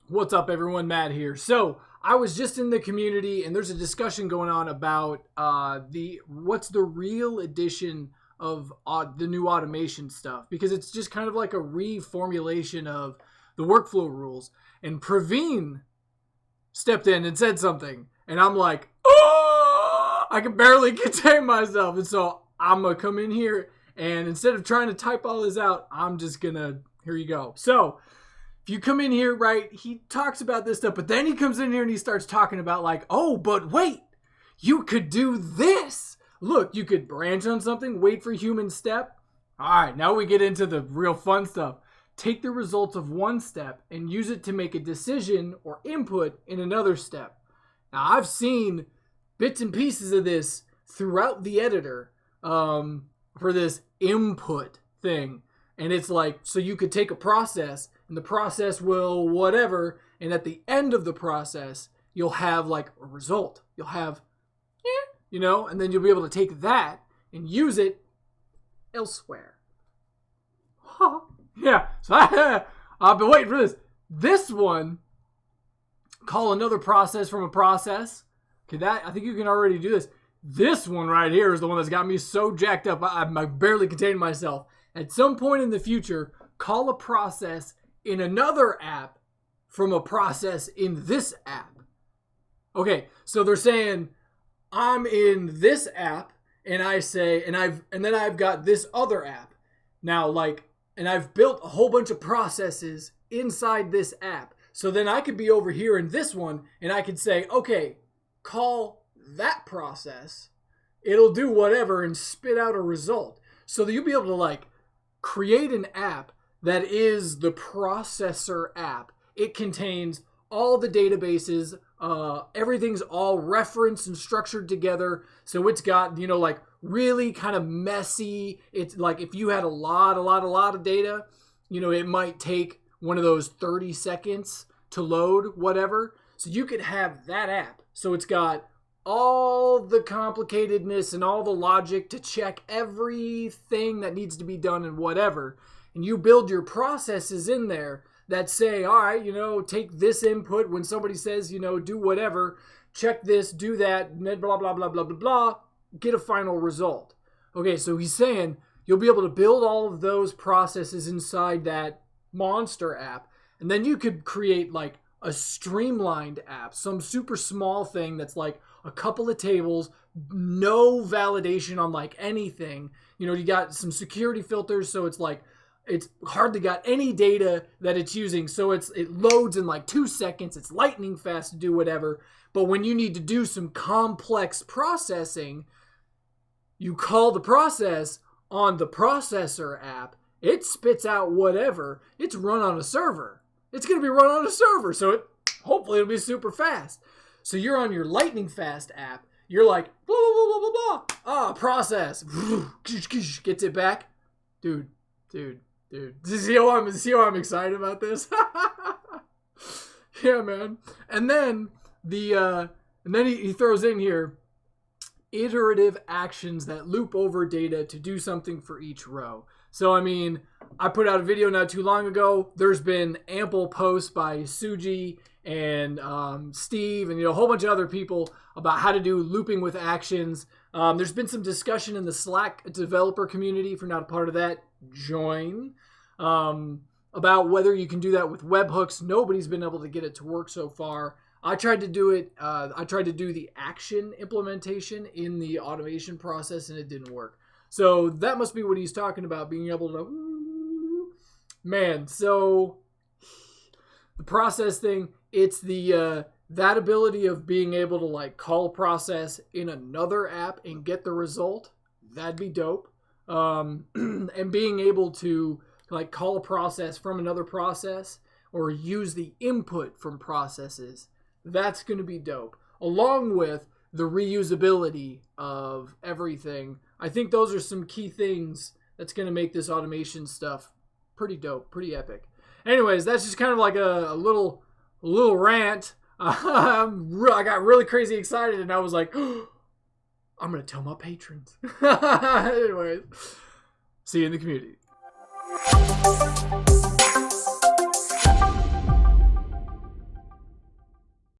What's up, everyone? Matt here. So I was just in the community, and there's a discussion going on about what's the real edition of the new automation stuff, because it's just kind of like a reformulation of the workflow rules. And Praveen stepped in and said something, and I'm like, oh, I can barely contain myself. And so I'm gonna come in here, and instead of trying to type all this out, I'm just gonna, here you go. So if you come in here, right, he talks about this stuff, but then he comes in here and he starts talking about like, oh, but wait, you could do this. Look, you could branch on something, wait for human step. All right, now we get into the real fun stuff. Take the results of one step and use it to make a decision or input in another step. Now, I've seen bits and pieces of this throughout the editor for this input thing. And it's like, so you could take a process, and the process will whatever, and at the end of the process, you'll have like a result. You'll have, and then you'll be able to take that and use it elsewhere. Huh. Yeah, so I've been waiting for this. This one, call another process from a process. Okay, I think you can already do this. This one right here is the one that's got me so jacked up, I barely contain myself. At some point in the future, call a process in another app from a process in this app. Okay, so they're saying, I'm in this app, and I say, and then I've got this other app. Now, and I've built a whole bunch of processes inside this app. So then I could be over here in this one, and I could say, okay, call that process. It'll do whatever and spit out a result. So that you'll be able to create an app that is the processor app. It contains all the databases, everything's all referenced and structured together. So it's got, really kind of messy. It's like if you had a lot of data, it might take one of those 30 seconds to load whatever. So you could have that app. So it's got all the complicatedness and all the logic to check everything that needs to be done and whatever. And you build your processes in there that say, all right, take this input when somebody says, do whatever, check this, do that, and then blah, blah, blah, blah, blah, blah, get a final result. Okay, so he's saying you'll be able to build all of those processes inside that monster app. And then you could create a streamlined app, some super small thing that's like a couple of tables, no validation on anything. You got some security filters, so it's hardly got any data that it's using. So it loads in 2 seconds. It's lightning fast to do whatever. But when you need to do some complex processing, you call the process on the processor app. It spits out whatever. It's run on a server. It's going to be run on a server. So hopefully it'll be super fast. So you're on your lightning fast app. You're like, blah, blah, blah, blah, blah, blah. Process. Gets it back. Dude. See how I'm excited about this? Yeah, man. And then he throws in here iterative actions that loop over data to do something for each row. So, I put out a video not too long ago. There's been ample posts by Suji and Steve and a whole bunch of other people about how to do looping with actions. There's been some discussion in the Slack developer community. If you're not a part of that, join. About whether you can do that with webhooks. Nobody's been able to get it to work so far. I tried to do it. I tried to do the action implementation in the automation process, and it didn't work. So that must be what he's talking about, being able to... Man, so the process thing, it's that ability of being able to call a process in another app and get the result. That'd be dope. And being able to call a process from another process or use the input from processes. That's going to be dope. Along with the reusability of everything. I think those are some key things that's going to make this automation stuff pretty dope, pretty epic. Anyways, that's just kind of like a little rant. I got really crazy excited, and I was like, oh, I'm going to tell my patrons. Anyways, see you in the community.